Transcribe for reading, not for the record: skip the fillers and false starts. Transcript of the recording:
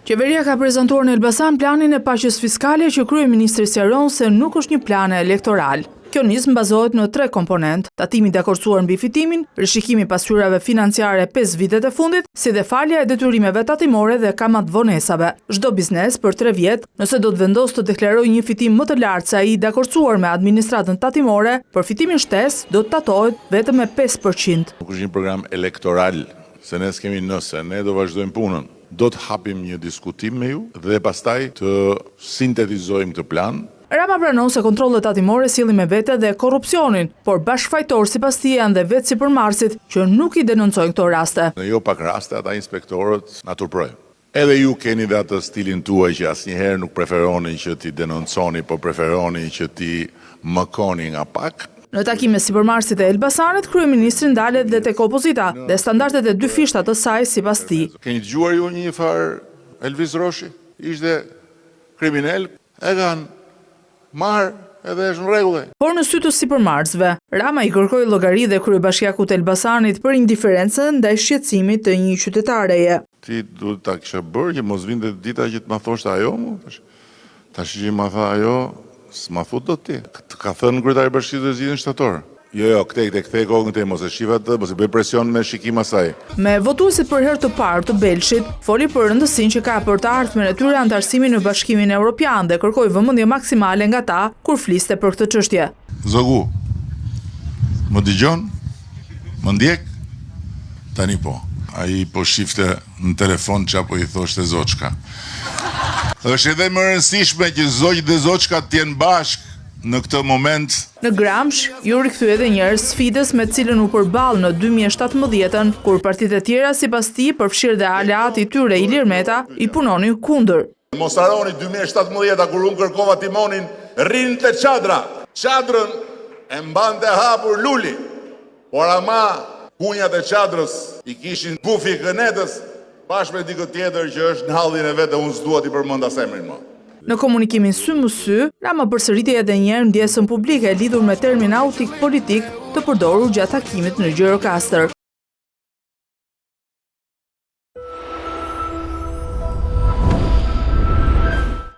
Qeveria ka prezantuar në Elbasan planin e paqes fiskale që kryeministri sqaron se nuk është një plan elektoral. Kjo nismë bazohet në 3 komponent: tatimi i dakordsuar mbi fitimin, rishikimi i pasqyrave financiare 5 vitet e fundit, si dhe falja e detyrimeve tatimore dhe kamat vonesave. Çdo biznes për 3 vjet, nëse do të vendosë të deklarojë një fitim më të lartë se ai i dakordsuar me administratën tatimore, për fitimin shtesë do të tatohet vetëm me 5%. Nuk është një program elektoral, se ne s'kemi nëse, ne do vazhdojmë punën. Do të hapim një diskutim me ju dhe pastaj të sintetizojmë këtë plan. Rama pranon se kontrollet tatimore sillin me vete dhe korrupsionin, por bashkëfajtor sipas tij janë dhe vetë sipërmarrësit që nuk i denoncojnë këto raste. Në jo pak raste ata inspektorët na turprojnë. Edhe ju keni dhe atë stilin tuaj që asnjëherë nuk preferoni që ti denonconi, po preferoni që ti mëkoni nga pak. Në takime me sipërmarrësit e Elbasanit, kryeministri ndalet dhe tek opozita dhe standardet e 2 fishta të saj sipas tij. Keni dëgjuar ju një farë Elvis Roshi? Ishte kriminal, e kanë marrë edhe është në rregull. Por në sy të sipërmarrësve, Rama i kërkoi llogari dhe kryebashkiakut të Elbasanit për indiferencën ndaj shqetësimit të një qytetareje. Ti duhet ta kisha bërë që mos vinte dita që të ma thoshte ajo mu. Tash që ma tha ajo, s'ma thut do ti. Ka thënë kryetari i Bashkisë të Zgjidhjen Shtator. Jo, kthej kokën te, mos e shiva atë, mos e bëj presion me shikim asaj. Me votuesit për herë të parë të Belshit, foli për rëndësinë që ka për të ardhmen e tyre antarësimin në Bashkimin Evropian dhe kërkoi vëmendje maksimale nga ta kur fliste për këtë çështje. Zogu, më dëgjon? Më ndjek? Tani po. Ai po shifte në telefon çapo i thoshte Zoçka. Është edhe më rëndësishme që Zoq dhe Zoçka të jenë bashkë në këtë moment. Në Gramsh, ju rikthye edhe një herë sfidës me cilën u përball në 2017-ën, kur partitë e tjera sipas tij, përfshirë dhe aleati i tyre Ilir Meta, i punonin kundër. Mos harroni 2017 kur unë kërkova timonin, rrinte çadra. Çadrën e mbante hapur Luli. Por ama punjat e çadrës i kishin bufi kënetës, bashkë me dikë tjetër që është në hallin e vetë, unë s'dua t'i përmend as emrin më. Në komunikimin sy më sy, Rama përsëriti edhe një herë ndjesën publike lidhur me termin autik politik të përdorur gjatë takimit në Gjirokastër.